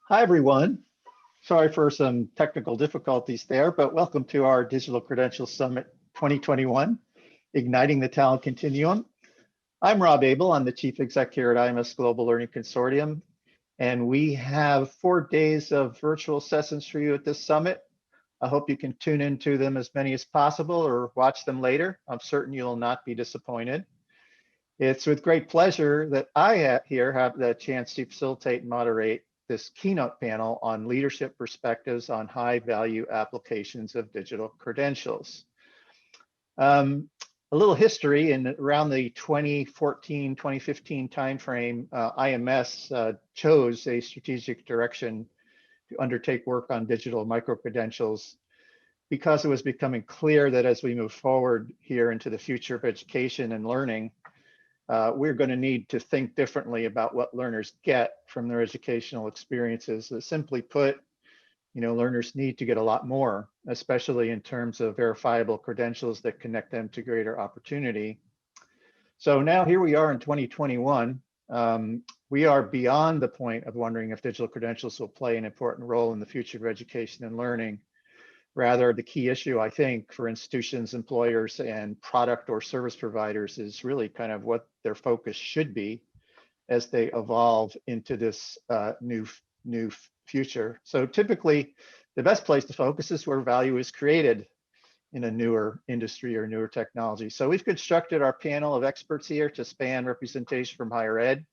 Hi, everyone. Sorry for some technical difficulties there, but welcome to our Digital Credentials Summit 2021, Igniting the Talent Continuum. I'm Rob Abel. I'm the Chief Exec here at IMS Global Learning Consortium, and we have 4 days of virtual sessions for you at this summit. I hope you can tune into them as many as possible or watch them later. I'm certain you will not be disappointed. It's with great pleasure that I here have the chance to facilitate and moderate this keynote panel on leadership perspectives on high value applications of digital credentials. A little history: in around the 2014, 2015 timeframe, IMS chose a strategic direction to undertake work on digital micro-credentials because it was becoming clear that as we move forward here into the future of education and learning, we're going to need to think differently about what learners get from their educational experiences. Simply put, learners need to get a lot more, especially in terms of verifiable credentials that connect them to greater opportunity. So now here we are in 2021. We are beyond the point of wondering if digital credentials will play an important role in the future of education and learning. Rather, the key issue, I think, for institutions, employers, and product or service providers is really kind of what their focus should be as they evolve into this new future. So typically, the best place to focus is where value is created in a newer industry or newer technology. So we've constructed our panel of experts here to span representation from higher ed,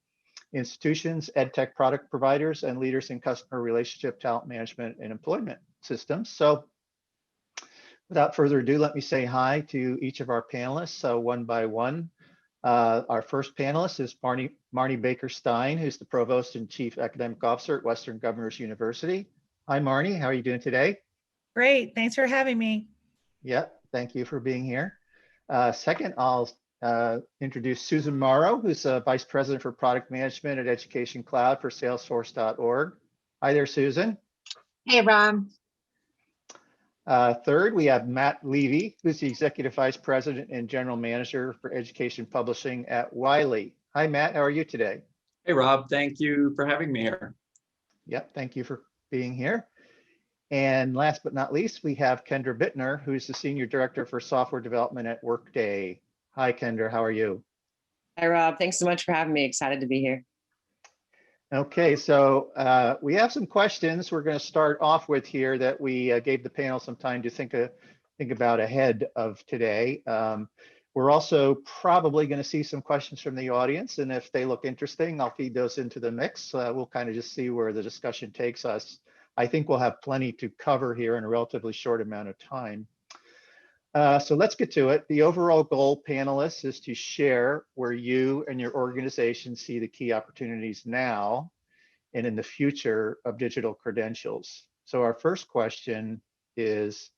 institutions, ed tech product providers, and leaders in customer relationship, talent management, and employment systems. So without further ado, let me say hi to each of our panelists one by one. Our first panelist is Marnie Baker-Stein, who's the Provost and Chief Academic Officer at Western Governors University. Hi, Marnie. How are you doing today? Great. Thanks for having me. Yeah, thank you for being here. Second, I'll introduce Susan Morrow, who's Vice President for Product Management at Education Cloud for Salesforce.org. Hi there, Susan. Hey, Rob. Third, we have Matt Levy, who's the Executive Vice President and General Manager for Education Publishing at Wiley. Hi, Matt. How are you today? Hey, Rob. Thank you for having me here. Yep. Thank you for being here. And last but not least, we have Kendra Bittner, who's the Senior Director for Software Development at Workday. Hi, Kendra. How are you? Hi, Rob. Thanks so much for having me. Excited to be here. Okay, so we have some questions we're going to start off with here that we gave the panel some time to think about ahead of today. We're also probably going to see some questions from the audience, and if they look interesting, I'll feed those into the mix. We'll kind of just see where the discussion takes us. I think we'll have plenty to cover here in a relatively short amount of time. So let's get to it. The overall goal, panelists, is to share where you and your organization see the key opportunities now and in the future of digital credentials. So our first question is,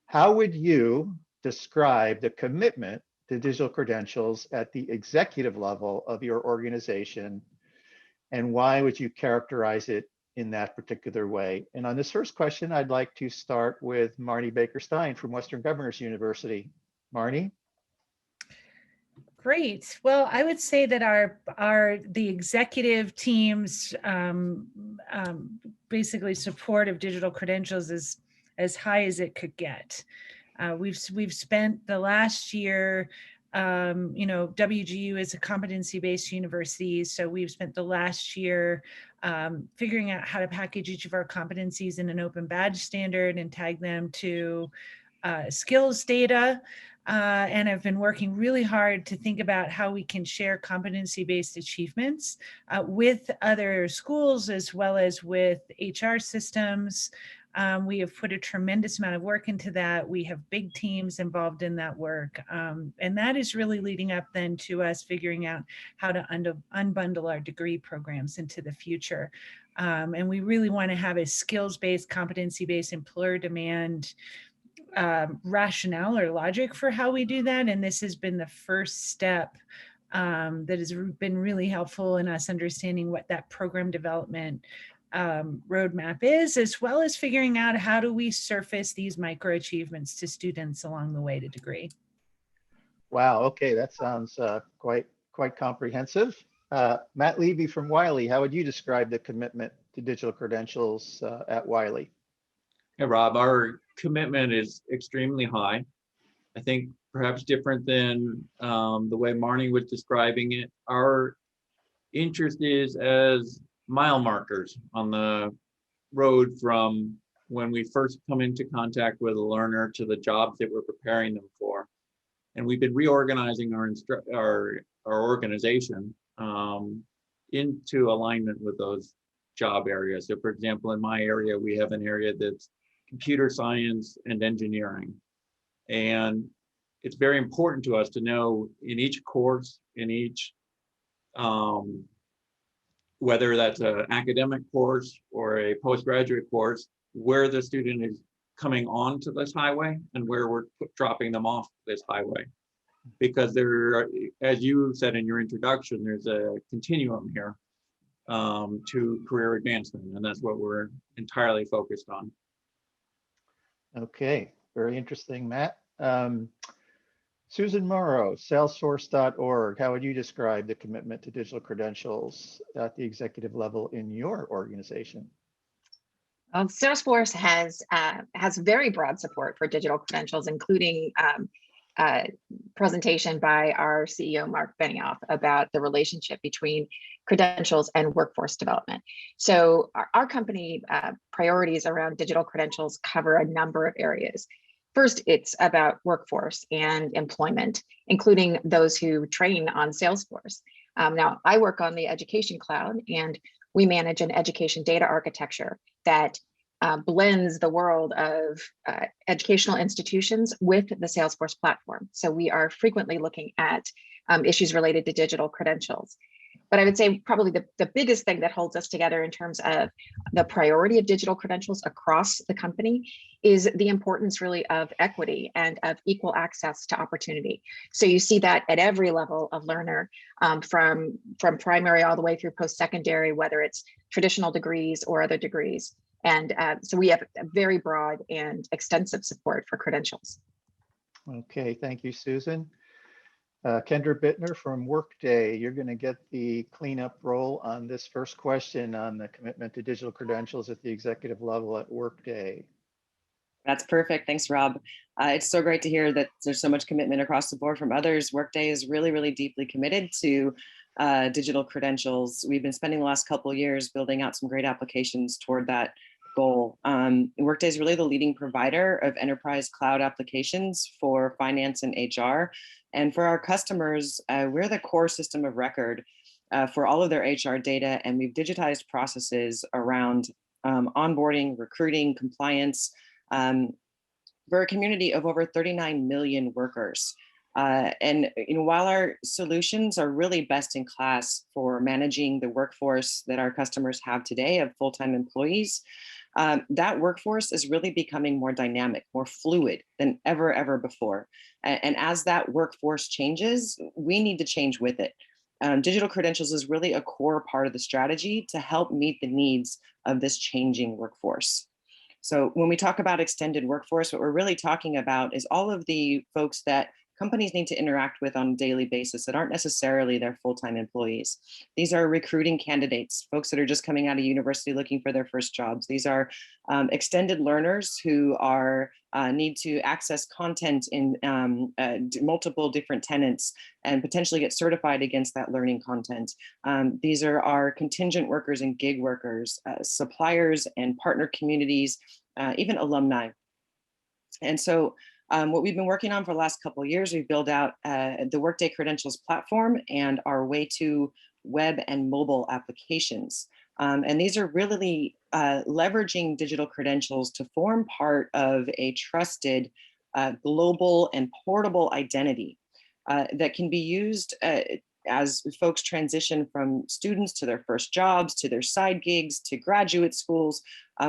how would you describe the commitment to digital credentials at the executive level of your organization, and why would you characterize it in that particular way? And on this first question, I'd like to start with Marnie Baker-Stein from Western Governors University. Marnie? Great. Well, I would say that the executive team's basically support of digital credentials is as high as it could get. We've spent the last year, WGU is a competency-based university, so we've spent the last year figuring out how to package each of our competencies in an open badge standard and tag them to skills data. And I've been working really hard to think about how we can share competency-based achievements with other schools as well as with HR systems. We have put a tremendous amount of work into that. We have big teams involved in that work. And that is really leading up then to us figuring out how to unbundle our degree programs into the future. And we really want to have a skills-based, competency-based employer demand rationale or logic for how we do that. And this has been the first step that has been really helpful in us understanding what that program development roadmap is, as well as figuring out how do we surface these micro achievements to students along the way to degree. Wow, okay, that sounds quite comprehensive. Matt Levy from Wiley, how would you describe the commitment to digital credentials at Wiley? Hey, Rob, our commitment is extremely high. I think perhaps different than the way Marnie was describing it. Our interest is as mile markers on the road from when we first come into contact with a learner to the jobs that we're preparing them for. And we've been reorganizing our organization into alignment with those job areas. So for example, in my area, we have an area that's computer science and engineering. And it's very important to us to know in each course, in each, whether that's an academic course or a postgraduate course, where the student is coming onto this highway and where we're dropping them off this highway. Because there are, as you said in your introduction, there's a continuum here to career advancement, and that's what we're entirely focused on. Okay, very interesting, Matt. Susan Morrow, salesforce.org. How would you describe the commitment to digital credentials at the executive level in your organization? Salesforce has very broad support for digital credentials, including presentation by our CEO, Mark Benioff, about the relationship between credentials and workforce development. So our company priorities around digital credentials cover a number of areas. First, it's about workforce and employment, including those who train on Salesforce. Now, I work on the education cloud, and we manage an education data architecture that blends the world of educational institutions with the Salesforce platform. So we are frequently looking at issues related to digital credentials. But I would say probably the biggest thing that holds us together in terms of the priority of digital credentials across the company is the importance really of equity and of equal access to opportunity. So you see that at every level of learner, from primary all the way through post-secondary, whether it's traditional degrees or other degrees. And so we have a very broad and extensive support for credentials. Okay, thank you, Susan. Kendra Bittner from Workday, you're going to get the cleanup role on this first question on the commitment to digital credentials at the executive level at Workday. That's perfect. Thanks, Rob. It's so great to hear that there's so much commitment across the board from others. Workday is really, really deeply committed to digital credentials. We've been spending the last couple of years building out some great applications toward that goal. Workday is really the leading provider of enterprise cloud applications for finance and HR. And for our customers, we're the core system of record for all of their HR data, and we've digitized processes around onboarding, recruiting, compliance, for a community of over 39 million workers. And while our solutions are really best in class for managing the workforce that our customers have today of full-time employees, that workforce is really becoming more dynamic, more fluid than ever before. And as that workforce changes, we need to change with it. Digital credentials is really a core part of the strategy to help meet the needs of this changing workforce. So when we talk about extended workforce, what we're really talking about is all of the folks that companies need to interact with on a daily basis that aren't necessarily their full-time employees. These are recruiting candidates, folks that are just coming out of university looking for their first jobs. These are extended learners who are need to access content in multiple different tenants and potentially get certified against that learning content. These are our contingent workers and gig workers, suppliers and partner communities, even alumni. And so what we've been working on for the last couple of years, we've built out the Workday Credentials platform and our way to web and mobile applications. And these are really leveraging digital credentials to form part of a trusted global and portable identity that can be used as folks transition from students to their first jobs, to their side gigs, to graduate schools,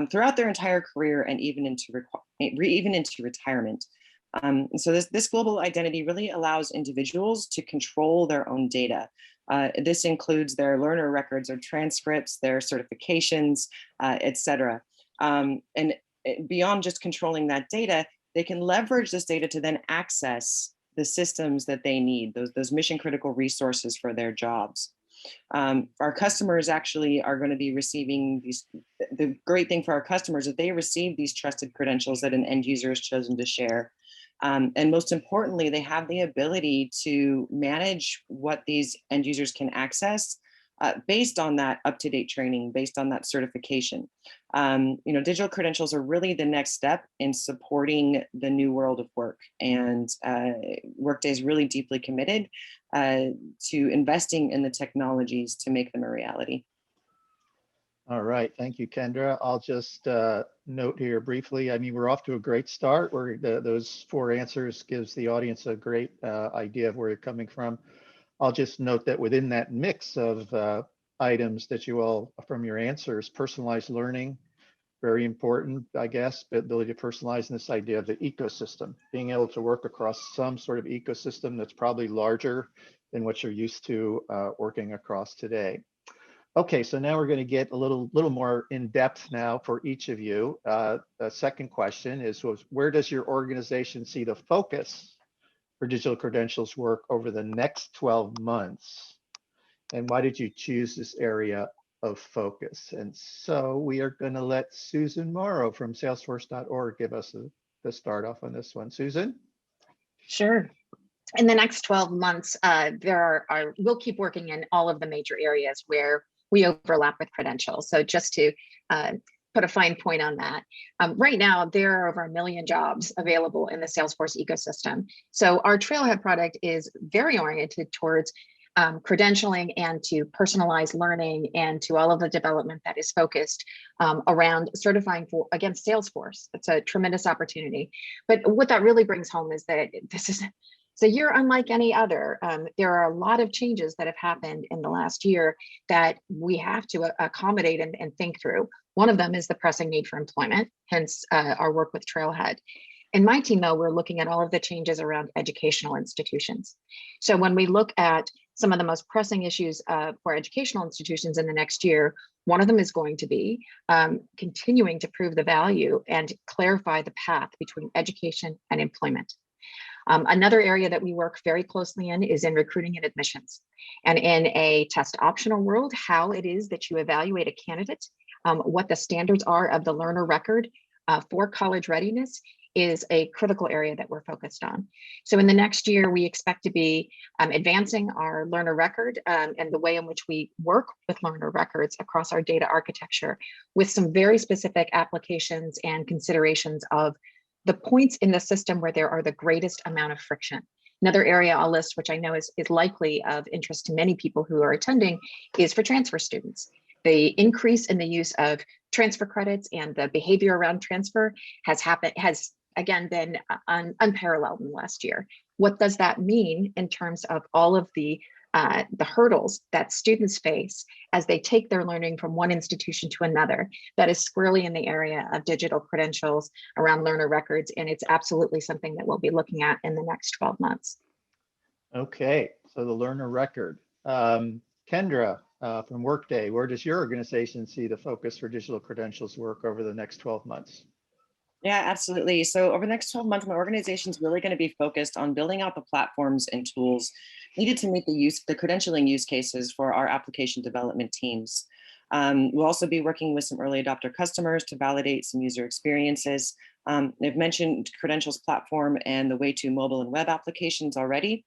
throughout their entire career and even into retirement. So this global identity really allows individuals to control their own data. This includes their learner records or transcripts, their certifications, et cetera. And beyond just controlling that data, they can leverage this data to then access the systems that they need, those mission critical resources for their jobs. Our customers actually are going to be receiving these. The great thing for our customers is they receive these trusted credentials that an end user has chosen to share. And most importantly, they have the ability to manage what these end users can access based on that up-to-date training, based on that certification. Digital credentials are really the next step in supporting the new world of work. And Workday is really deeply committed to investing in the technologies to make them a reality. All right, thank you, Kendra. I'll just note here briefly, I mean, we're off to a great start. Those 4 answers gives the audience a great idea of where you're coming from. I'll just note that within that mix of items that you all, from your answers, personalized learning, very important, I guess, the ability to personalize, and this idea of the ecosystem, being able to work across some sort of ecosystem that's probably larger than what you're used to working across today. Okay, so now we're going to get a little more in depth now for each of you. The second question is, where does your organization see the focus for digital credentials work over the next 12 months? And why did you choose this area of focus? And so we are going to let Susan Morrow from salesforce.org give us the start off on this one. Susan? Sure. In the next 12 months, we'll keep working in all of the major areas where we overlap with credentials. So just to put a fine point on that, right now there are over 1 million jobs available in the Salesforce ecosystem. So our Trailhead product is very oriented towards credentialing and to personalized learning and to all of the development that is focused around certifying against Salesforce. It's a tremendous opportunity. But what that really brings home is that this is a year unlike any other. There are a lot of changes that have happened in the last year that we have to accommodate and think through. One of them is the pressing need for employment, hence our work with Trailhead. In my team, though, we're looking at all of the changes around educational institutions. So when we look at some of the most pressing issues for educational institutions in the next year, one of them is going to be continuing to prove the value and clarify the path between education and employment. Another area that we work very closely in is in recruiting and admissions. And in a test optional world, how it is that you evaluate a candidate, what the standards are of the learner record for college readiness is a critical area that we're focused on. So in the next year, we expect to be advancing our learner record and the way in which we work with learner records across our data architecture with some very specific applications and considerations of the points in the system where there are the greatest amount of friction. Another area I'll list, which I know is likely of interest to many people who are attending, is for transfer students. The increase in the use of transfer credits and the behavior around transfer has again been unparalleled in the last year. What does that mean in terms of all of the hurdles that students face as they take their learning from one institution to another? That is squarely in the area of digital credentials around learner records, and it's absolutely something that we'll be looking at in the next 12 months. Okay, so the learner record. Kendra from Workday, where does your organization see the focus for digital credentials work over the next 12 months? Yeah, absolutely. So over the next 12 months, my organization is really going to be focused on building out the platforms and tools needed to meet the credentialing use cases for our application development teams. We'll also be working with some early adopter customers to validate some user experiences. I've mentioned credentials platform and the way to mobile and web applications already.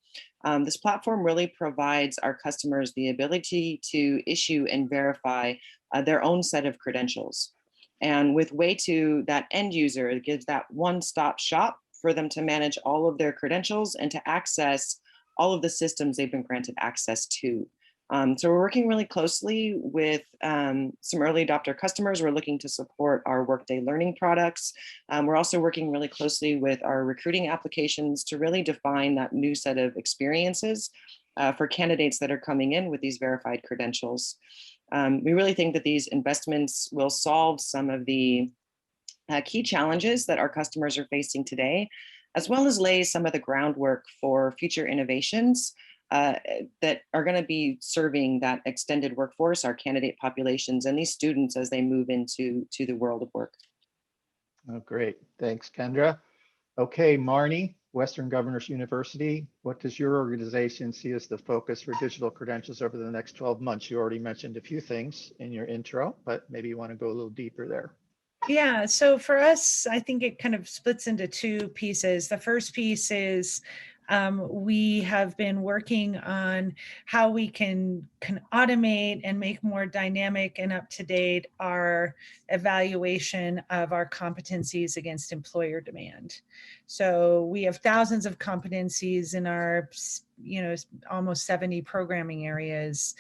This platform really provides our customers the ability to issue and verify their own set of credentials. And with Way2, that end user, it gives that one-stop shop for them to manage all of their credentials and to access all of the systems they've been granted access to. So we're working really closely with some early adopter customers. We're looking to support our Workday learning products. We're also working really closely with our recruiting applications to really define that new set of experiences for candidates that are coming in with these verified credentials. We really think that these investments will solve some of the key challenges that our customers are facing today, as well as lay some of the groundwork for future innovations that are going to be serving that extended workforce, our candidate populations, and these students as they move into the world of work. Oh, great. Thanks, Kendra. Okay, Marnie, Western Governors University. What does your organization see as the focus for digital credentials over the next 12 months? You already mentioned a few things in your intro, but maybe you want to go a little deeper there. Yeah, so for us, I think it kind of splits into two pieces. The first piece is we have been working on how we can automate and make more dynamic and up-to-date our evaluation of our competencies against employer demand. So we have thousands of competencies in our, almost 70 programming areas.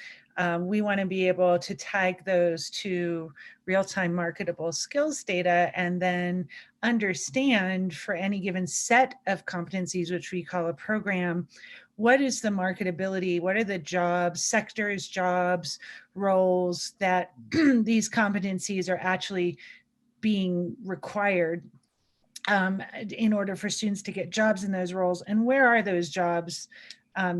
We want to be able to tag those to real-time marketable skills data and then understand for any given set of competencies, which we call a program, what is the marketability, what are the jobs, sectors, jobs, roles that these competencies are actually being required in order for students to get jobs in those roles, and where are those jobs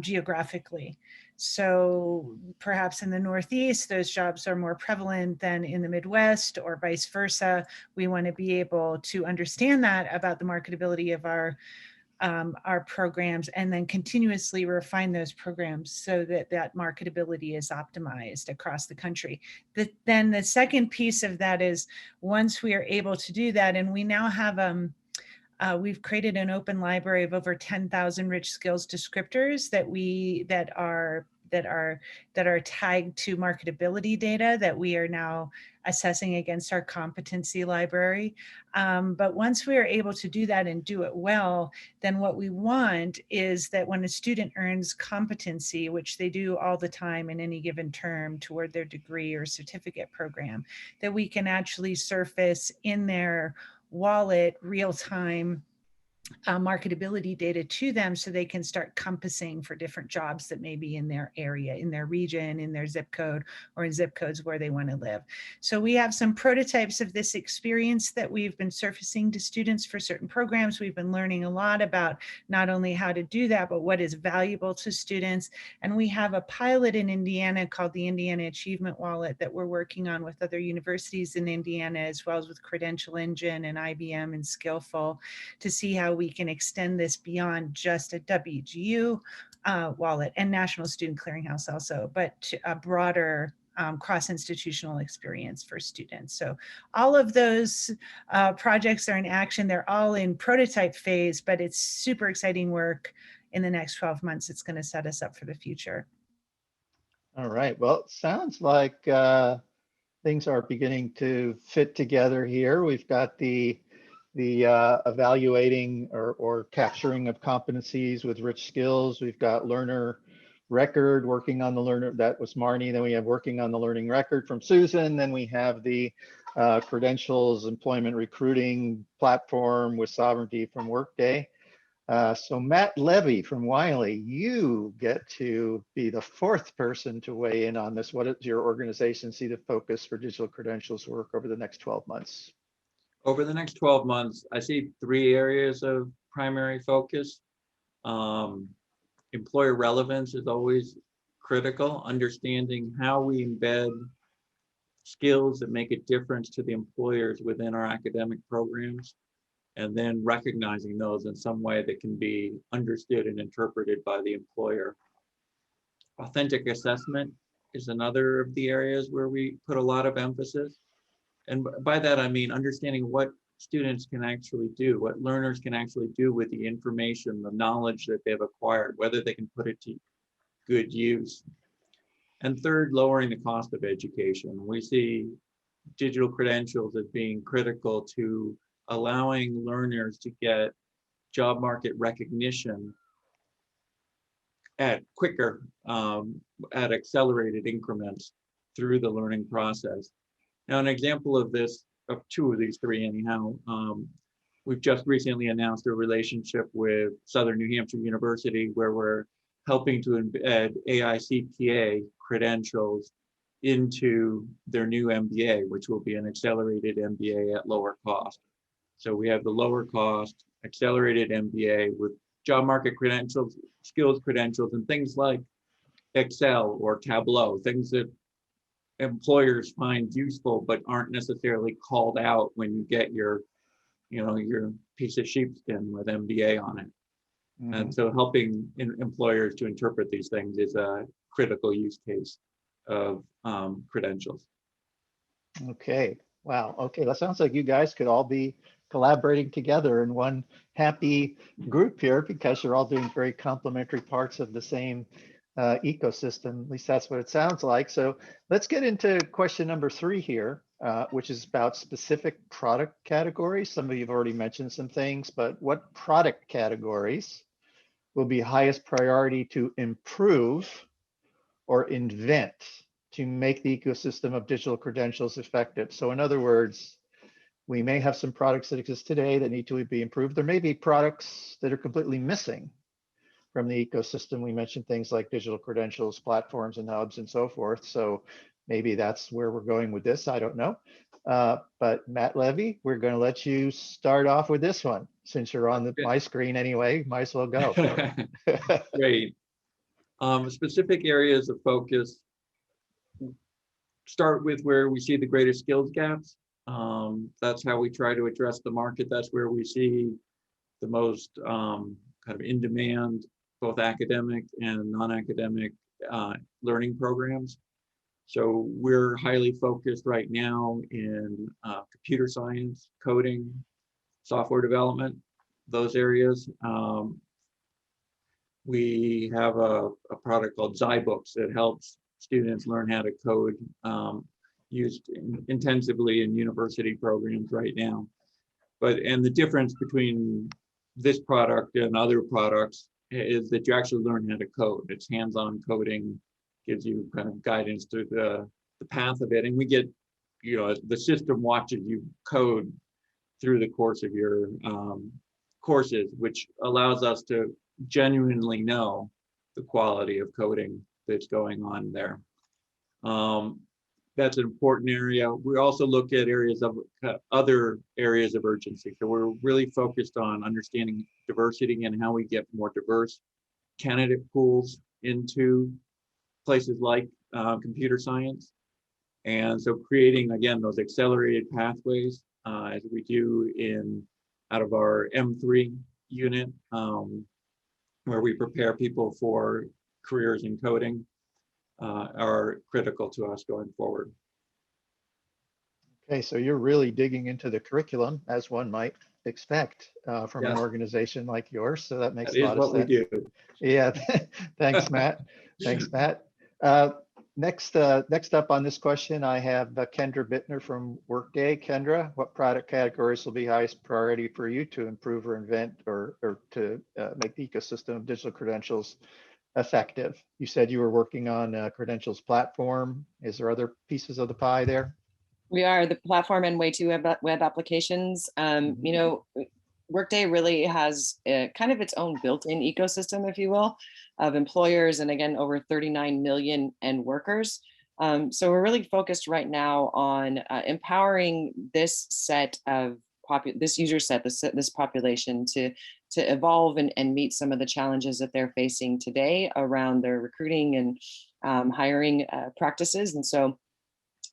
geographically. So perhaps in the Northeast, those jobs are more prevalent than in the Midwest or vice versa. We want to be able to understand that about the marketability of our programs and then continuously refine those programs so that that marketability is optimized across the country. Then the second piece of that is once we are able to do that, and we now have we've created an open library of over 10,000 rich skills descriptors that are tagged to marketability data that we are now assessing against our competency library. But once we are able to do that and do it well, then what we want is that when a student earns competency, which they do all the time in any given term toward their degree or certificate program, that we can actually surface in their wallet real-time marketability data to them so they can start compassing for different jobs that may be in their area, in their region, in their zip code, or in zip codes where they want to live. So we have some prototypes of this experience that we've been surfacing to students for certain programs. We've been learning a lot about not only how to do that, but what is valuable to students. And we have a pilot in Indiana called the Indiana Achievement Wallet that we're working on with other universities in Indiana, as well as with Credential Engine and IBM and Skillful, to see how we can extend this beyond just a WGU wallet and National Student Clearinghouse also, but to a broader cross-institutional experience for students. So all of those projects are in action. They're all in prototype phase, but it's super exciting work. In the next 12 months, it's going to set us up for the future. All right. Well, it sounds like things are beginning to fit together here. We've got the evaluating or capturing of competencies with rich skills. We've got learner record, working on the learner, that was Marnie. Then we have working on the learning record from Susan. Then we have the credentials employment recruiting platform with sovereignty from Workday. So Matt Levy from Wiley, you get to be the fourth person to weigh in on this. What does your organization see the focus for digital credentials work over the next 12 months? Over the next 12 months, I see 3 areas of primary focus. Employer relevance is always critical, understanding how we embed skills that make a difference to the employers within our academic programs, and then recognizing those in some way that can be understood and interpreted by the employer. Authentic assessment is another of the areas where we put a lot of emphasis. And by that, I mean understanding what students can actually do, what learners can actually do with the information, the knowledge that they've acquired, whether they can put it to good use. And third, lowering the cost of education. We see digital credentials as being critical to allowing learners to get job market recognition at quicker, at accelerated increments through the learning process. Now, an example of this, of 2 of these 3 anyhow, we've just recently announced a relationship with Southern New Hampshire University where we're helping to embed AICPA credentials into their new MBA, which will be an accelerated MBA at lower cost. So we have the lower cost accelerated MBA with job market credentials, skills credentials, and things like Excel or Tableau, things that employers find useful but aren't necessarily called out when you get your, your piece of sheepskin with MBA on it. And so helping employers to interpret these things is a critical use case of credentials. Okay. Wow. Okay. That sounds like you guys could all be collaborating together in one happy group here because you're all doing very complementary parts of the same ecosystem. At least that's what it sounds like. So let's get into question number 3 here, which is about specific product categories. Some of you have already mentioned some things, but what product categories will be highest priority to improve or invent to make the ecosystem of digital credentials effective? So in other words, we may have some products that exist today that need to be improved. There may be products that are completely missing from the ecosystem. We mentioned things like digital credentials, platforms and hubs and so forth. So maybe that's where we're going with this. I don't know. But Matt Levy, we're going to let you start off with this one. Since you're on my screen anyway, might as well go. Great. Specific areas of focus. Start with where we see the greatest skills gaps. That's how we try to address the market. That's where we see the most kind of in demand, both academic and non-academic learning programs. So we're highly focused right now in computer science, coding, software development, those areas. We have a product called ZyBooks that helps students learn how to code, used intensively in university programs right now. And the difference between this product and other products is that you actually learn how to code. It's hands-on coding, gives you kind of guidance through the path of it. And we get, the system watches you code through the course of your courses, which allows us to genuinely know the quality of coding that's going on there. That's an important area. We also look at areas of other areas of urgency. So we're really focused on understanding diversity and how we get more diverse candidate pools into places like computer science. And so creating, again, those accelerated pathways as we do out of our M3 unit, where we prepare people for careers in coding, are critical to us going forward. Okay, so you're really digging into the curriculum, as one might expect from an Yes. organization like yours. So that makes That a is lot what of sense. we do. Yeah, thanks, Matt. Thanks, Matt. Next up on this question, I have Kendra Bittner from Workday. Kendra, what product categories will be highest priority for you to improve or invent or to make the ecosystem of digital credentials effective? You said you were working on a credentials platform. Is there other pieces of the pie there? We are the platform and way to web applications. Workday really has kind of its own built-in ecosystem, if you will, of employers, and again, over 39 million end workers. So we're really focused right now on empowering this set of this user set, this population to evolve and meet some of the challenges that they're facing today around their recruiting and hiring practices. And so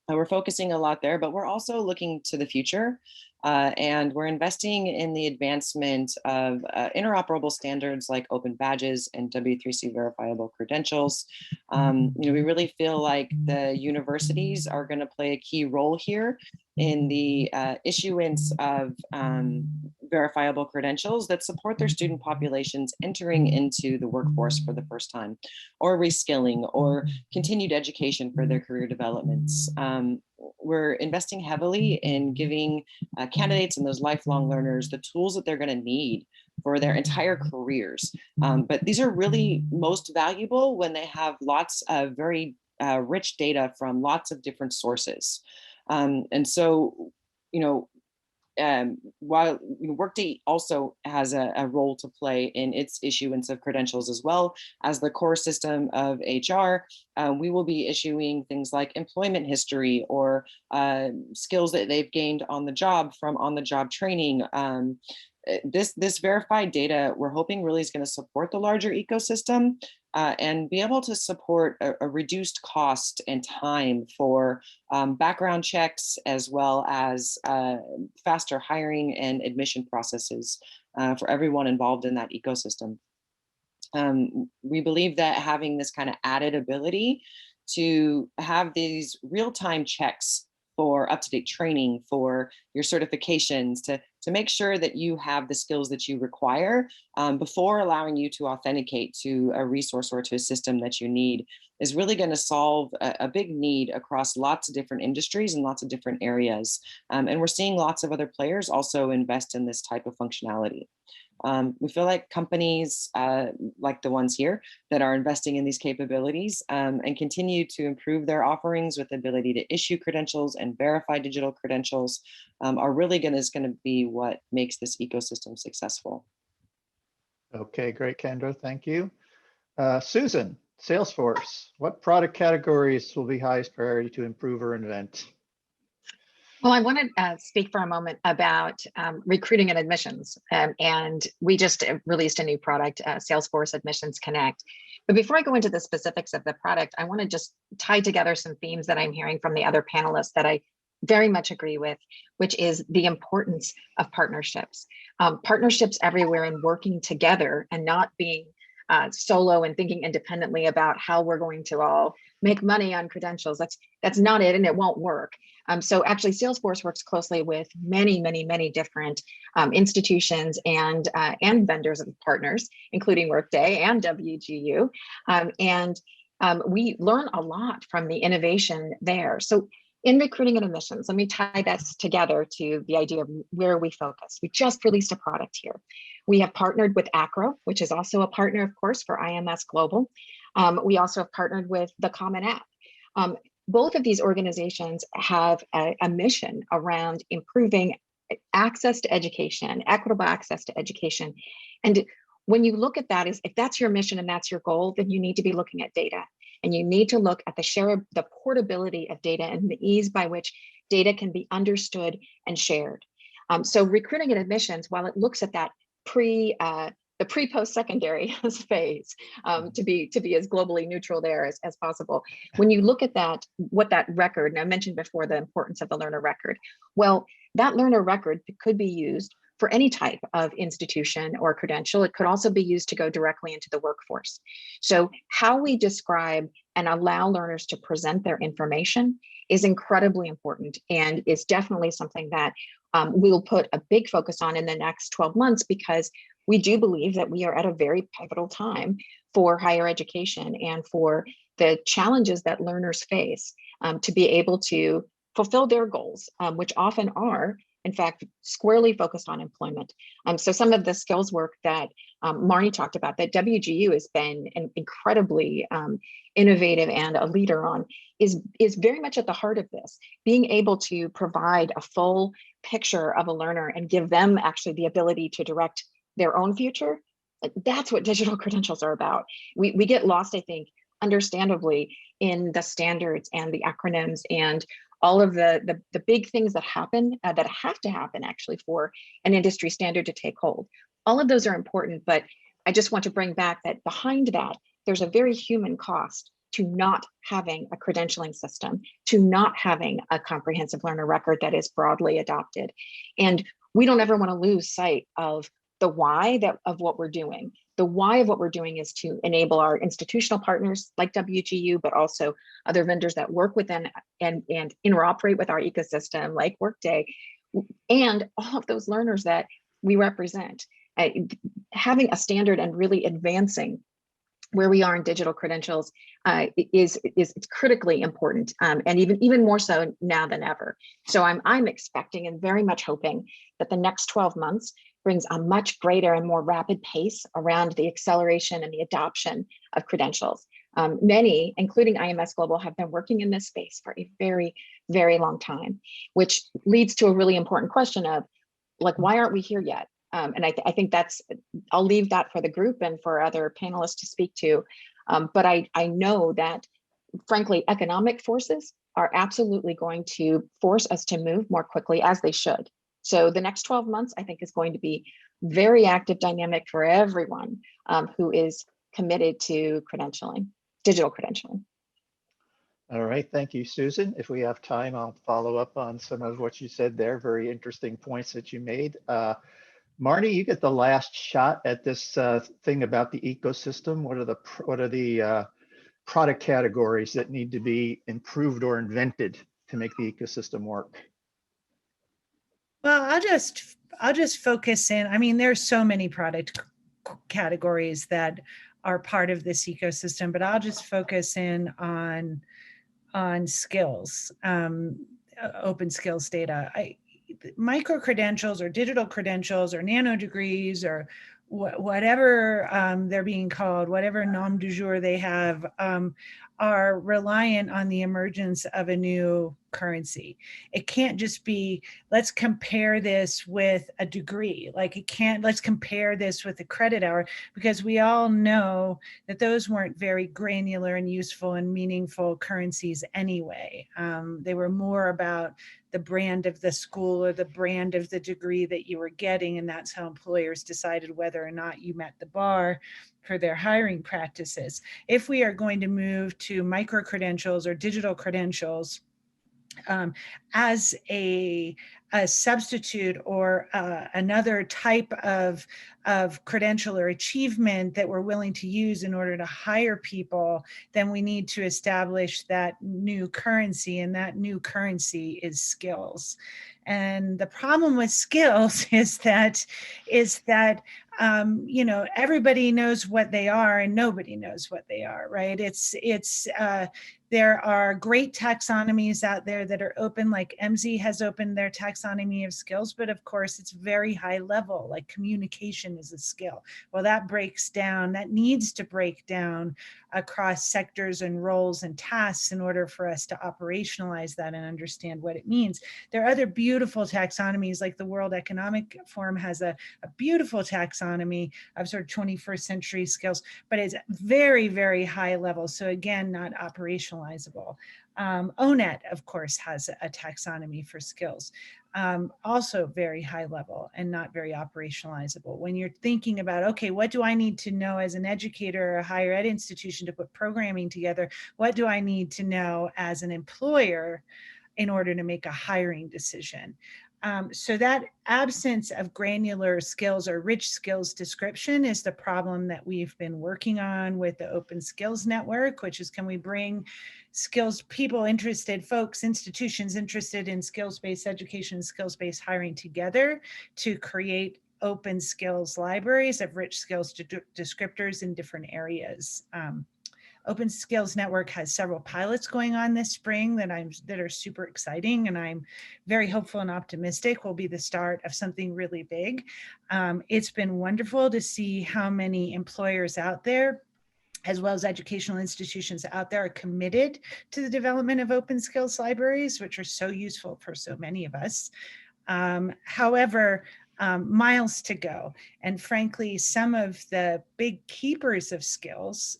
we're focusing a lot there, but we're also looking to the future. And we're investing in the advancement of interoperable standards like open badges and W3C verifiable credentials. We really feel like the universities are going to play a key role here in the issuance of verifiable credentials that support their student populations entering into the workforce for the first time, or reskilling, or continued education for their career developments. We're investing heavily in giving candidates and those lifelong learners the tools that they're going to need for their entire careers. But these are really most valuable when they have lots of very rich data from lots of different sources. And so, while Workday also has a role to play in its issuance of credentials as well as the core system of HR, we will be issuing things like employment history or skills that they've gained on the job from on-the-job training. This verified data, we're hoping really is going to support the larger ecosystem and be able to support a reduced cost and time for background checks, as well as faster hiring and admission processes for everyone involved in that ecosystem. We believe that having this kind of added ability to have these real-time checks for up-to-date training, for your certifications, to make sure that you have the skills that you require before allowing you to authenticate to a resource or to a system that you need is really going to solve a big need across lots of different industries and lots of different areas. And we're seeing lots of other players also invest in this type of functionality. We feel like companies like the ones here that are investing in these capabilities and continue to improve their offerings with the ability to issue credentials and verify digital credentials are really going to be what makes this ecosystem successful. Okay, great, Kendra. Thank you. Susan, Salesforce, what product categories will be highest priority to improve or invent? Well, I want to speak for a moment about recruiting and admissions. And we just released a new product, Salesforce Admissions Connect. But before I go into the specifics of the product, I want to just tie together some themes that I'm hearing from the other panelists that I very much agree with, which is the importance of partnerships. Partnerships everywhere and working together and not being solo and thinking independently about how we're going to all make money on credentials. That's not it, and it won't work. So actually, Salesforce works closely with many different institutions and vendors and partners, including Workday and WGU. We learn a lot from the innovation there. So in recruiting and admissions, let me tie that together to the idea of where we focus. We just released a product here. We have partnered with Acro, which is also a partner, of course, for IMS Global. We also have partnered with the Common App. Both of these organizations have a mission around improving access to education, equitable access to education. And when you look at that, if that's your mission and that's your goal, then you need to be looking at data. And you need to look at the portability of data and the ease by which data can be understood and shared. So recruiting and admissions, while it looks at that the pre-post-secondary phase to be as globally neutral there as possible. When you look at that, what that record, and I mentioned before the importance of the learner record, well, that learner record could be used for any type of institution or credential. It could also be used to go directly into the workforce. So how we describe and allow learners to present their information is incredibly important and is definitely something that we'll put a big focus on in the next 12 months, because we do believe that we are at a very pivotal time for higher education and for the challenges that learners face to be able to fulfill their goals, which often are, in fact, squarely focused on employment. So some of the skills work that Marnie talked about, that WGU has been incredibly innovative and a leader on, is very much at the heart of this. Being able to provide a full picture of a learner and give them actually the ability to direct their own future. That's what digital credentials are about. We get lost, I think, understandably, in the standards and the acronyms and all of the big things that happen, that have to happen actually for an industry standard to take hold. All of those are important, but I just want to bring back that behind that, there's a very human cost to not having a credentialing system, to not having a comprehensive learner record that is broadly adopted. And we don't ever want to lose sight of the why of what we're doing. The why of what we're doing is to enable our institutional partners like WGU, but also other vendors that work within and interoperate with our ecosystem like Workday, and all of those learners that we represent. Having a standard and really advancing where we are in digital credentials is critically important, and even more so now than ever. So I'm expecting and very much hoping that the next 12 months brings a much greater and more rapid pace around the acceleration and the adoption of credentials. Many, including IMS Global, have been working in this space for a very, very long time, which leads to a really important question of, like, why aren't we here yet? And I think I'll leave that for the group and for other panelists to speak to. But I know that, frankly, economic forces are absolutely going to force us to move more quickly, as they should. So the next 12 months, I think, is going to be very active, dynamic for everyone who is committed to credentialing, digital credentialing. All right, thank you, Susan. If we have time, I'll follow up on some of what you said there. Very interesting points that you made. Marnie, you get the last shot at this thing about the ecosystem. What are the product categories that need to be improved or invented to make the ecosystem work? Well, I'll just focus in. I mean, there's so many product categories that are part of this ecosystem, but I'll just focus in on skills, open skills data. Micro credentials or digital credentials or nano degrees or whatever they're being called, whatever nom du jour they have, are reliant on the emergence of a new currency. It can't just be, let's compare this with a degree. Like let's compare this with a credit hour, because we all know that those weren't very granular and useful and meaningful currencies anyway. They were more about the brand of the school or the brand of the degree that you were getting, and that's how employers decided whether or not you met the bar for their hiring practices. If we are going to move to micro credentials or digital credentials as a substitute or another type of credential or achievement that we're willing to use in order to hire people, then we need to establish that new currency, and that new currency is skills. And the problem with skills is that you know, everybody knows what they are and nobody knows what they are, right? There are great taxonomies out there that are open, like MZ has opened their taxonomy of skills, but of course it's very high level, like communication is a skill. Well, that breaks down, that needs to break down across sectors and roles and tasks in order for us to operationalize that and understand what it means. There are other beautiful taxonomies, like the World Economic Forum has a beautiful taxonomy of sort of 21st century skills, but it's very, very high level. So again, not operationalizable. ONET, of course, has a taxonomy for skills, also very high level and not very operationalizable. When you're thinking about, okay, what do I need to know as an educator or a higher ed institution to put programming together? What do I need to know as an employer in order to make a hiring decision? So that absence of granular skills or rich skills description is the problem that we've been working on with the Open Skills Network, which is, can we bring skills, people interested, folks, institutions interested in skills-based education, skills-based hiring together to create open skills libraries of rich skills descriptors in different areas. Open Skills Network has several pilots going on this spring that are super exciting, and I'm very hopeful and optimistic will be the start of something really big. It's been wonderful to see how many employers out there, as well as educational institutions out there, are committed to the development of open skills libraries, which are so useful for so many of us. However, miles to go. And frankly, some of the big keepers of skills,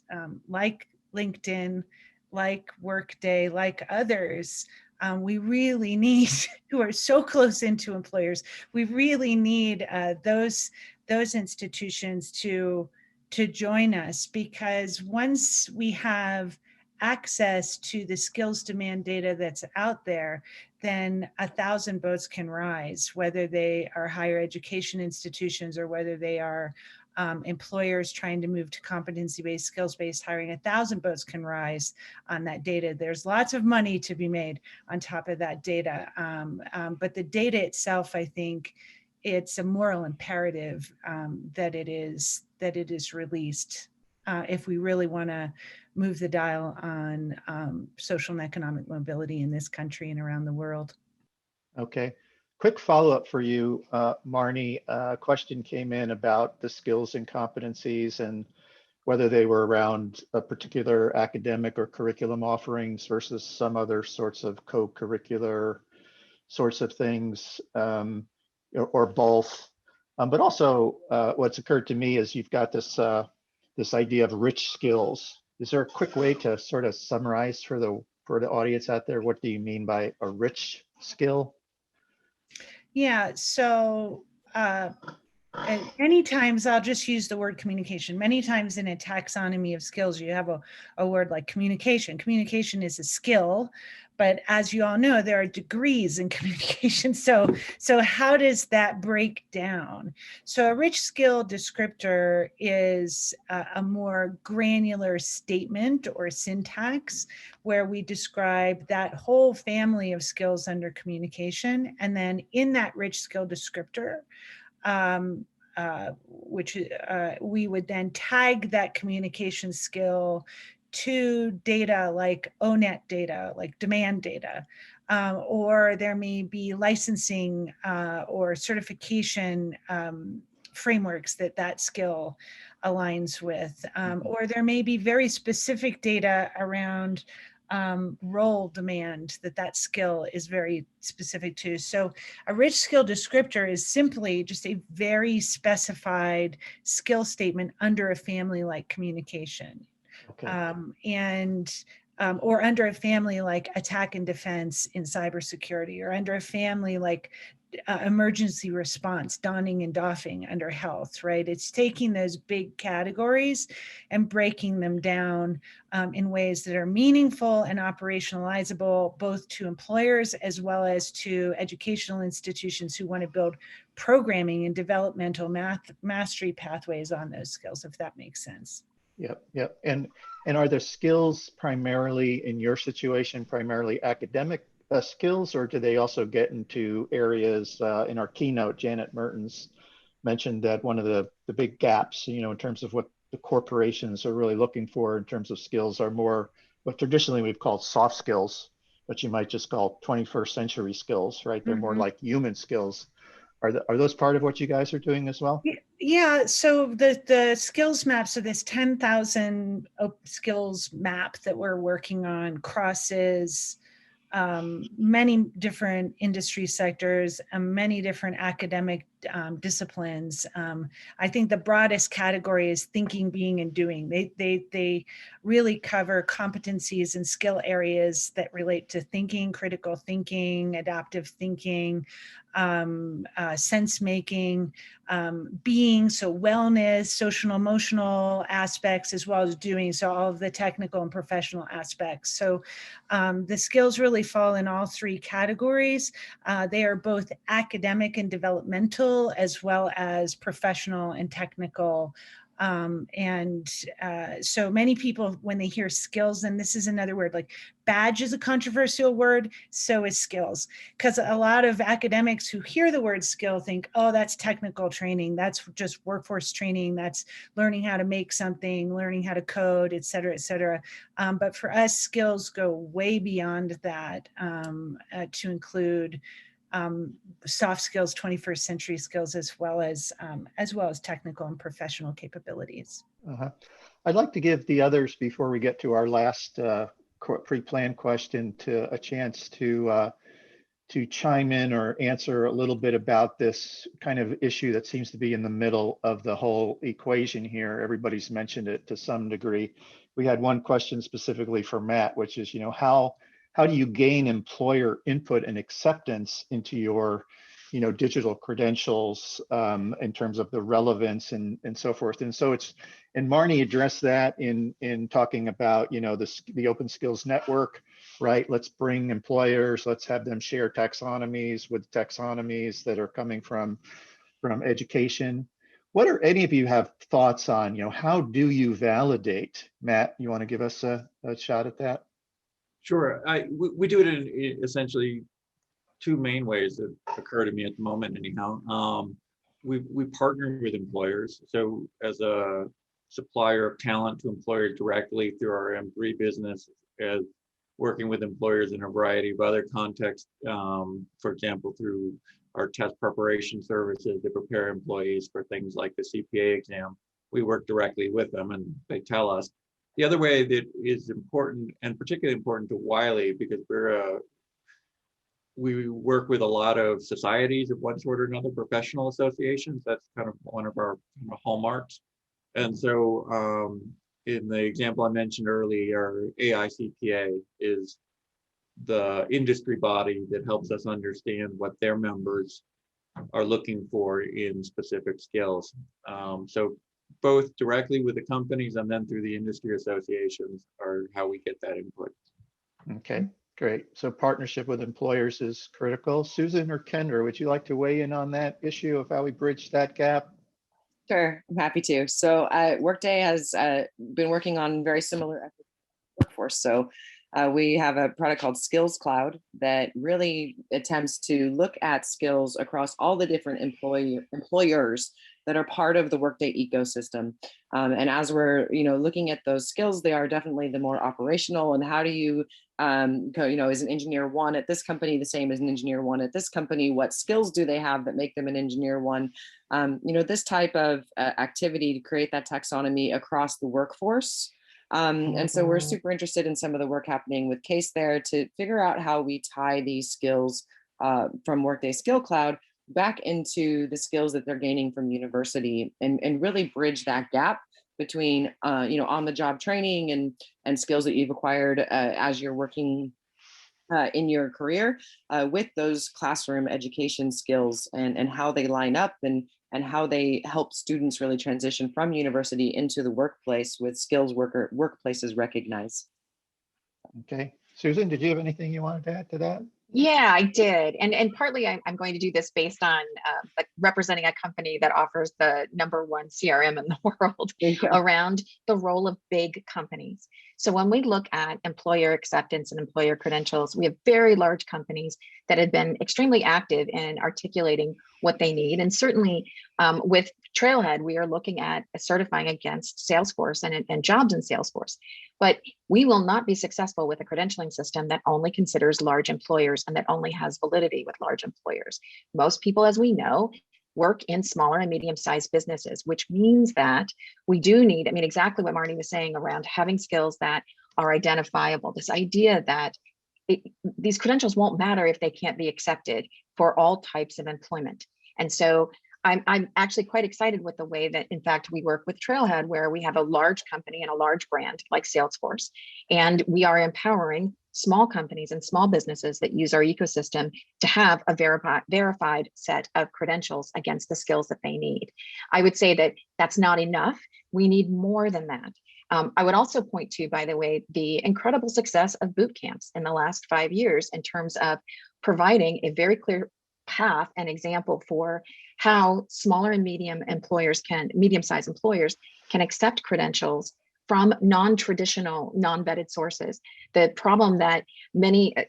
like LinkedIn, like Workday, like others, we really need, who are so close into employers, we really need those institutions to join us, because once we have access to the skills demand data that's out there, then 1,000 boats can rise, whether they are higher education institutions or whether they are employers trying to move to competency-based, skills-based hiring. 1,000 boats can rise on that data. There's lots of money to be made on top of that data. But the data itself, I think, it's a moral imperative that it is released if we really want to move the dial on social and economic mobility in this country and around the world. Okay. Quick follow-up for you, Marnie. A question came in about the skills and competencies and whether they were around a particular academic or curriculum offerings versus some other sorts of co-curricular sorts of things, or both. But also, what's occurred to me is you've got this this idea of rich skills. Is there a quick way to sort of summarize for the audience out there, what do you mean by a rich skill? Yeah, so And many times, I'll just use the word communication. Many times in a taxonomy of skills, you have a word like communication. Communication is a skill, but as you all know, there are degrees in communication. So how does that break down? So a rich skill descriptor is a more granular statement or syntax where we describe that whole family of skills under communication. And then in that rich skill descriptor, which we would then tag that communication skill to data like ONET data, like demand data, or there may be licensing or certification frameworks that skill aligns with, or there may be very specific data around role demand that skill is very specific to. So a rich skill descriptor is simply just a very specified skill statement under a family like communication. Okay. Or under a family like attack and defense in cybersecurity, or under a family like emergency response, donning and doffing under health, right? It's taking those big categories and breaking them down in ways that are meaningful and operationalizable, both to employers as well as to educational institutions who want to build programming and developmental mastery pathways on those skills, if that makes sense. Yep. And are the skills primarily, in your situation, primarily academic skills, or do they also get into areas in our keynote? Janet Mertens mentioned that one of the big gaps, in terms of what the corporations are really looking for in terms of skills are more what traditionally we've called soft skills, but you might just call 21st century skills, right? They're more like human skills. Are those part of what you guys are doing as well? Yeah, so the skills map, so this 10,000 skills map that we're working on crosses many different industry sectors and many different academic disciplines. I think the broadest category is thinking, being, and doing. They really cover competencies and skill areas that relate to thinking, critical thinking, adaptive thinking, sense making, being, so wellness, social and emotional aspects, as well as doing, so all of the technical and professional aspects. So the skills really fall in all three categories. They are both academic and developmental, as well as professional and technical. So many people, when they hear skills, and this is another word, like badge is a controversial word, so is skills. Because a lot of academics who hear the word skill think, oh, that's technical training, that's just workforce training, that's learning how to make something, learning how to code, et cetera, et cetera. But for us, skills go way beyond that to include soft skills, 21st century skills, as well as technical and professional capabilities. I'd like to give the others, before we get to our last pre-planned question, to a chance to chime in or answer a little bit about this kind of issue that seems to be in the middle of the whole equation here. Everybody's mentioned it to some degree. We had one question specifically for Matt, which is, how do you gain employer input and acceptance into your, digital credentials in terms of the relevance and so forth? And so and Marnie addressed that in talking about, the Open Skills Network, right? Let's bring employers, let's have them share taxonomies with taxonomies that are coming from education. What are any of you have thoughts on, how do you validate? Matt, you want to give us a shot at that? Sure. We do it in essentially two main ways that occur to me at the moment anyhow. We partner with employers. So as a supplier of talent to employers directly through our M3 business, as working with employers in a variety of other contexts, for example, through our test preparation services to prepare employees for things like the CPA exam. We work directly with them and they tell us. The other way that is important, and particularly important to Wiley, because we work with a lot of societies of one sort or another, professional associations. That's kind of one of our hallmarks. And so in the example I mentioned earlier, AICPA is the industry body that helps us understand what their members are looking for in specific skills. So both directly with the companies and then through the industry associations are how we get that input. Okay, great. So partnership with employers is critical. Susan or Kendra, would you like to weigh in on that issue of how we bridge that gap? Sure, I'm happy to. So Workday has been working on very similar efforts in the workforce. So we have a product called Skills Cloud that really attempts to look at skills across all the different employers that are part of the Workday ecosystem. And as we're looking at those skills, they are definitely the more operational. And how do you is an engineer one at this company the same as an engineer one at this company? What skills do they have that make them an engineer one? This type of activity to create that taxonomy across the workforce. And so we're super interested in some of the work happening with Case there to figure out how we tie these skills from Workday Skill Cloud back into the skills that they're gaining from university and really bridge that gap between on the job training and skills that you've acquired as you're working in your career with those classroom education skills and how they line up and how they help students really transition from university into the workplace with skills workplaces recognize. Okay, Susan, did you have anything you wanted to add to that? Yeah, I did. And partly I'm going to do this based on like representing a company that offers the #1 CRM in the world around the role of big companies. So when we look at employer acceptance and employer credentials, we have very large companies that have been extremely active in articulating what they need. And certainly with Trailhead, we are looking at certifying against Salesforce and jobs in Salesforce. But we will not be successful with a credentialing system that only considers large employers and that only has validity with large employers. Most people, as we know, work in smaller and medium-sized businesses, which means that we do need, exactly what Marnie was saying around having skills that are identifiable. This idea that these credentials won't matter if they can't be accepted for all types of employment. And so I'm actually quite excited with the way that, in fact, we work with Trailhead, where we have a large company and a large brand like Salesforce, and we are empowering small companies and small businesses that use our ecosystem to have a verified set of credentials against the skills that they need. I would say that that's not enough. We need more than that. I would also point to, by the way, the incredible success of boot camps in the last 5 years in terms of providing a very clear path and example for how smaller and medium-sized employers can accept credentials from non-traditional, non-vetted sources. The problem that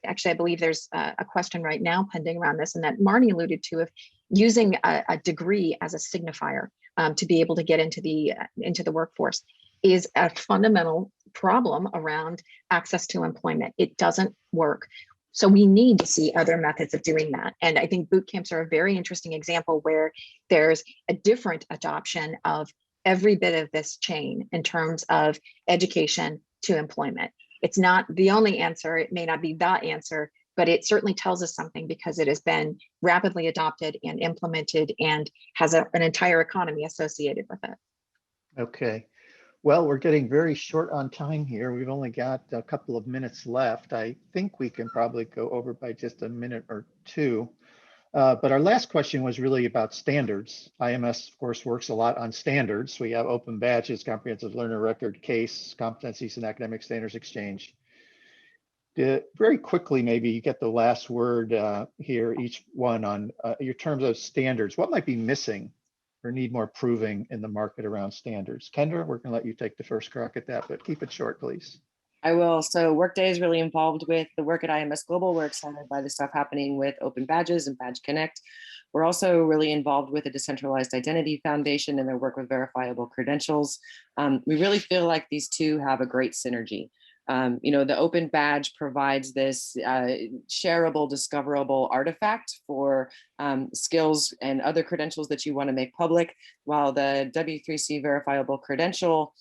actually, I believe there's a question right now pending around this, and that Marnie alluded to, of using a degree as a signifier to be able to get into the workforce, is a fundamental problem around access to employment. It doesn't work. So we need to see other methods of doing that. And I think boot camps are a very interesting example where there's a different adoption of every bit of this chain in terms of education to employment. It's not the only answer. It may not be the answer, but it certainly tells us something because it has been rapidly adopted and implemented and has an entire economy associated with it. Okay. Well, we're getting very short on time here. We've only got a couple of minutes left. I think we can probably go over by just a minute or two. But our last question was really about standards. IMS, of course, works a lot on standards. We have open badges, comprehensive learner record, CASE, competencies and academic standards exchange. Very quickly, maybe you get the last word here, each one on your terms of standards. What might be missing or need more proving in the market around standards? Kendra, we're going to let you take the first crack at that, but keep it short, please. I will. So Workday is really involved with the work at IMS Global. We're excited by the stuff happening with Open Badges and Badge Connect. We're also really involved with the Decentralized Identity Foundation and their work with verifiable credentials. We really feel like these two have a great synergy. The Open Badge provides this shareable, discoverable artifact for skills and other credentials that you want to make public, while the W3C verifiable credential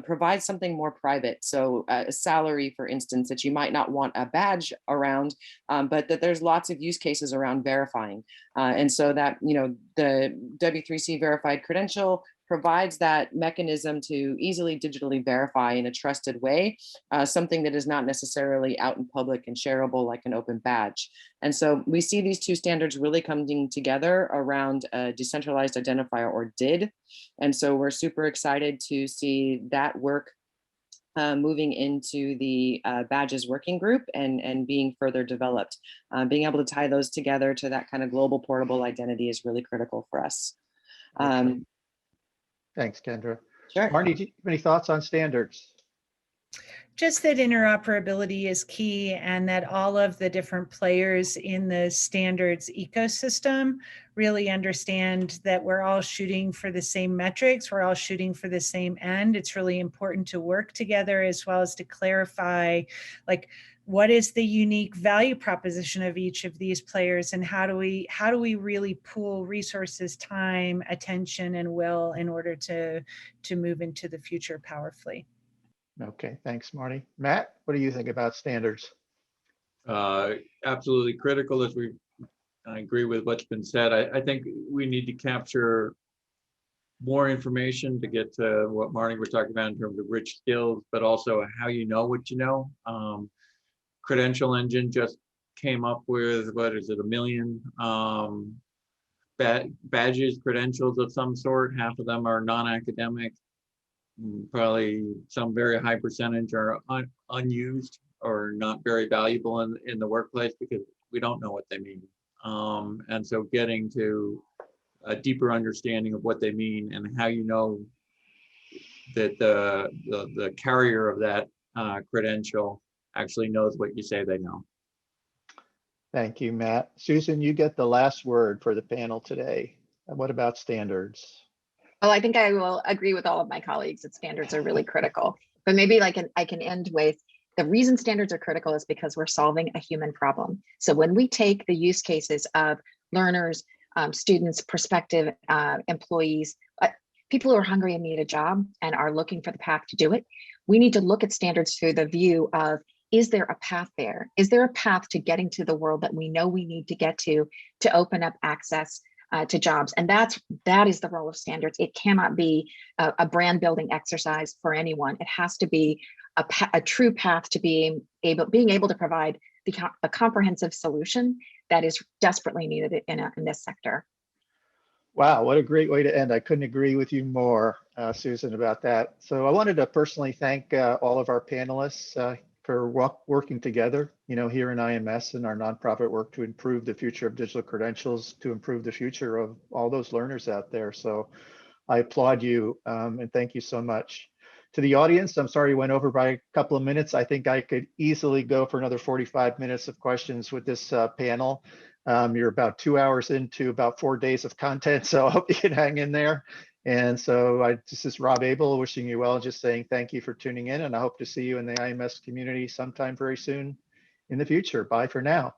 provides something more private. So a salary, for instance, that you might not want a badge around, but that there's lots of use cases around verifying. And so that, the W3C verified credential provides that mechanism to easily digitally verify in a trusted way, something that is not necessarily out in public and shareable like an open badge. And so we see these two standards really coming together around a decentralized identifier, or DID. And so we're super excited to see that work moving into the badges working group and being further developed. Being able to tie those together to that kind of global portable identity is really critical for us. Thanks, Kendra. Sure. Marty, do you have any thoughts on standards? Just that interoperability is key, and that all of the different players in the standards ecosystem really understand that we're all shooting for the same metrics, we're all shooting for the same end. It's really important to work together, as well as to clarify, like, what is the unique value proposition of each of these players, and how do we really pool resources, time, attention, and will in order to move into the future powerfully. Okay, thanks, Marty. Matt, what do you think about standards? Absolutely critical. I agree with what's been said. I think we need to capture more information to get to what Marty was talking about in terms of rich skills, but also how you know what you know. Credential Engine just came up with, what is it, 1 million badges, credentials of some sort. Half of them are non-academic. Probably some very high percentage are unused or not very valuable in the workplace because we don't know what they mean. And so getting to a deeper understanding of what they mean and how you know that the carrier of that credential actually knows what you say they know. Thank you, Matt. Susan, you get the last word for the panel today. What about standards? Well, I think I will agree with all of my colleagues that standards are really critical. But maybe I can end with, the reason standards are critical is because we're solving a human problem. So when we take the use cases of learners, students, prospective employees, people who are hungry and need a job and are looking for the path to do it, we need to look at standards through the view of, is there a path there? Is there a path to getting to the world that we know we need to get to open up access to jobs? And that is the role of standards. It cannot be a brand building exercise for anyone. It has to be a true path to being able to provide a comprehensive solution that is desperately needed in this sector. Wow, what a great way to end. I couldn't agree with you more, Susan, about that. So I wanted to personally thank all of our panelists for working together, here in IMS and our nonprofit work to improve the future of digital credentials, to improve the future of all those learners out there. So I applaud you and thank you so much. To the audience, I'm sorry you went over by a couple of minutes. I think I could easily go for another 45 minutes of questions with this panel. You're about 2 hours into about 4 days of content, so I hope you can hang in there. And so this is Rob Abel wishing you well, just saying thank you for tuning in, and I hope to see you in the IMS community sometime very soon in the future. Bye for now.